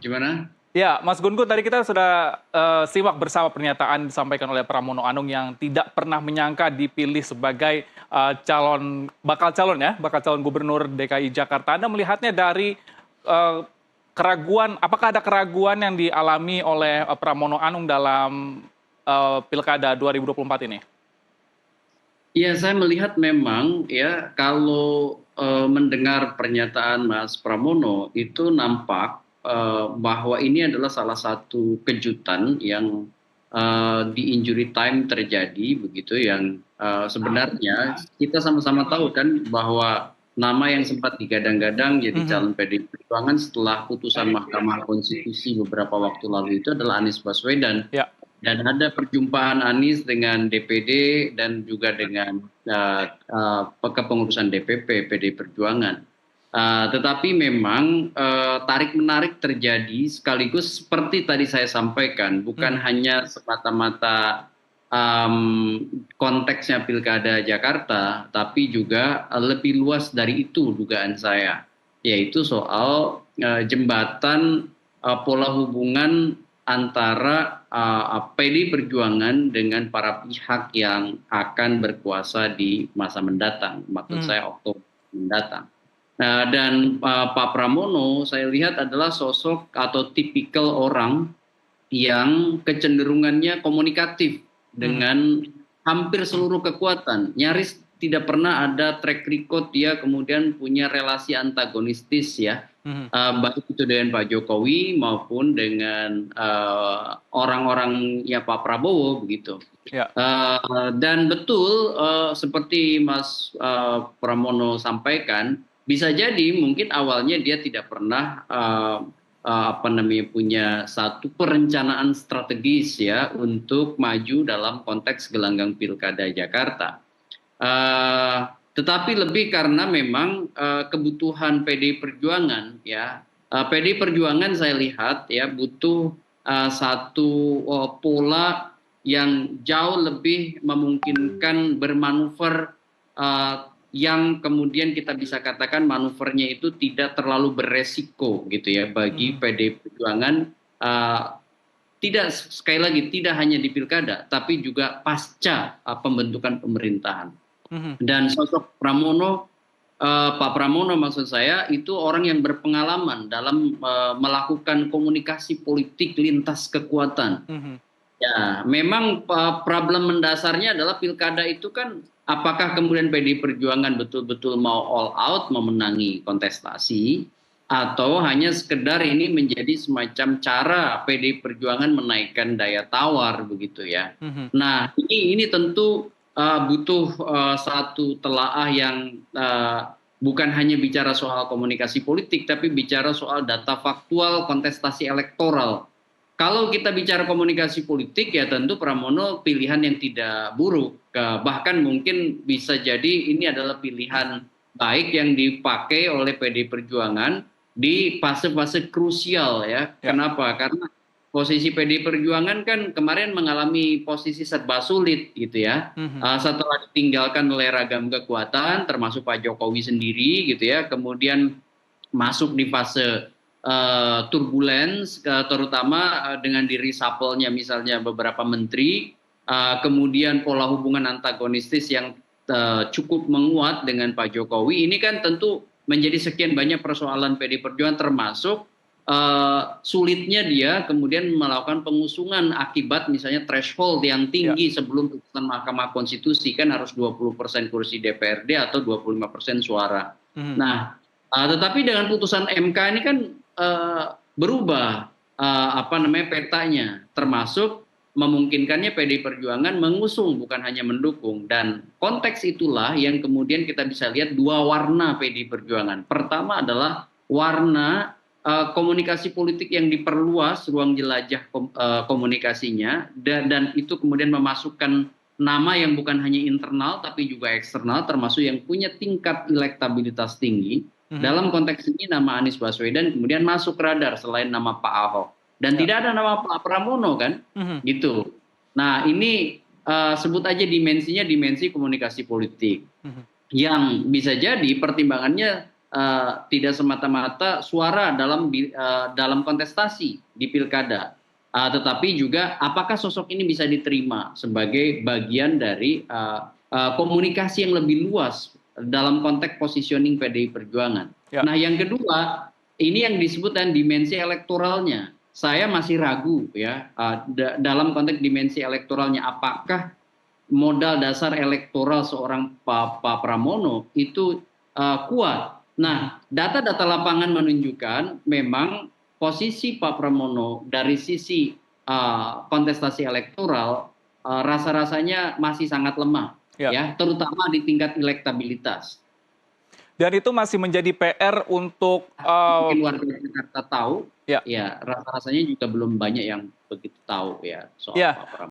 Gimana? Ya, Mas Gun Gun, tadi kita sudah simak bersama pernyataan disampaikan oleh Pramono Anung yang tidak pernah menyangka dipilih sebagai bakal calon Gubernur DKI Jakarta. Anda melihatnya dari eh, keraguan, apakah ada keraguan yang dialami oleh Pramono Anung dalam Pilkada 2024 ini? Ya, saya melihat memang ya kalau mendengar pernyataan Mas Pramono itu nampak bahwa ini adalah salah satu kejutan yang di injury time terjadi begitu yang sebenarnya kita sama-sama tahu kan bahwa nama yang sempat digadang-gadang jadi Mhm. calon PDI Perjuangan setelah putusan Mahkamah Konstitusi beberapa waktu lalu itu adalah Anies Baswedan. Ya. Dan ada perjumpaan Anies dengan DPD dan juga dengan kepengurusan DPP PDI Perjuangan. Tetapi memang tarik-menarik terjadi sekaligus seperti tadi saya sampaikan, bukan Mhm. hanya semata-mata konteksnya Pilkada Jakarta, tapi juga lebih luas dari itu dugaan saya, yaitu soal jembatan pola hubungan antara PDI Perjuangan dengan para pihak yang akan berkuasa di masa mendatang, maksud Mhm. saya Oktober mendatang. Nah, dan Pak Pramono saya lihat adalah sosok atau tipikal orang yang kecenderungannya komunikatif Mhm. dengan hampir seluruh kekuatan. Nyaris tidak pernah ada track record dia kemudian punya relasi antagonistis ya, Mhm. baik itu dengan Pak Jokowi maupun dengan orang-orang ya Pak Prabowo begitu. Ya. Dan betul seperti Mas Pramono sampaikan, bisa jadi mungkin awalnya dia tidak pernah apa namanya punya satu perencanaan strategis ya untuk maju dalam konteks gelanggang pilkada Jakarta. Eh, tetapi lebih karena memang kebutuhan PDI Perjuangan ya. PDI Perjuangan saya lihat ya butuh satu pola yang jauh lebih memungkinkan bermanuver eh, yang kemudian kita bisa katakan manuvernya itu tidak terlalu beresiko gitu ya bagi Mhm. PDI Perjuangan, eh, tidak sekali lagi tidak hanya di pilkada tapi juga pasca pembentukan pemerintahan. Mhm. Dan sosok Pramono, Pak Pramono maksud saya itu orang yang berpengalaman dalam melakukan komunikasi politik lintas kekuatan. Mhm. Ya, memang problem mendasarnya adalah pilkada itu kan apakah kemudian PDI Perjuangan betul-betul mau all out memenangi kontestasi atau hanya sekedar ini menjadi semacam cara PDI Perjuangan menaikkan daya tawar begitu ya. Mhm. Nah, ini tentu butuh satu telaah yang bukan hanya bicara soal komunikasi politik tapi bicara soal data faktual kontestasi elektoral. Kalau kita bicara komunikasi politik ya tentu Pramono pilihan yang tidak buruk. Bahkan mungkin bisa jadi ini adalah pilihan baik yang dipakai oleh PDI Perjuangan di fase-fase krusial ya. Ya. Kenapa? Karena posisi PDI Perjuangan kan kemarin mengalami posisi serba sulit gitu ya. Mhm. Setelah ditinggalkan oleh ragam kekuatan termasuk Pak Jokowi sendiri gitu ya. Kemudian masuk di fase turbulence, terutama dengan di reshuffle-nya misalnya beberapa menteri, kemudian pola hubungan antagonistis yang cukup menguat dengan Pak Jokowi, ini kan tentu menjadi sekian banyak persoalan PD Perjuangan termasuk sulitnya dia kemudian melakukan pengusungan akibat misalnya threshold yang Ya. tinggi sebelum putusan Mahkamah Konstitusi kan harus 20% kursi DPRD atau 25% suara. Mhm. Nah, tetapi dengan putusan MK ini kan berubah apa namanya petanya, termasuk memungkinkannya PDI Perjuangan mengusung bukan hanya mendukung dan konteks itulah yang kemudian kita bisa lihat dua warna PDI Perjuangan. Pertama adalah warna komunikasi politik yang diperluas ruang jelajah komunikasinya dan itu kemudian memasukkan nama yang bukan hanya internal tapi juga eksternal termasuk yang punya tingkat elektabilitas tinggi. Mhm. Dalam konteks ini nama Anies Baswedan kemudian masuk radar selain nama Pak Ahok. Dan Ya. tidak ada nama Pak Pramono kan, Mhm. gitu. Nah ini sebut aja dimensinya dimensi komunikasi politik Mhm. yang bisa jadi pertimbangannya tidak semata-mata suara dalam kontestasi di pilkada, tetapi juga apakah sosok ini bisa diterima sebagai bagian dari komunikasi yang lebih luas dalam konteks positioning PDI Perjuangan. Ya. Nah, yang kedua, ini yang disebut dengan dimensi elektoralnya. Saya masih ragu ya dalam konteks dimensi elektoralnya, apakah modal dasar elektoral seorang Pak Pramono itu kuat. Nah, data-data lapangan menunjukkan memang posisi Pak Pramono dari sisi kontestasi elektoral rasa-rasanya masih sangat lemah, Ya. ya, terutama di tingkat elektabilitas. Dan itu masih menjadi PR untuk Mungkin warga Jakarta tahu, ya. ya rasa-rasanya juga belum banyak yang begitu tahu ya soal Ya. Pak Pramono.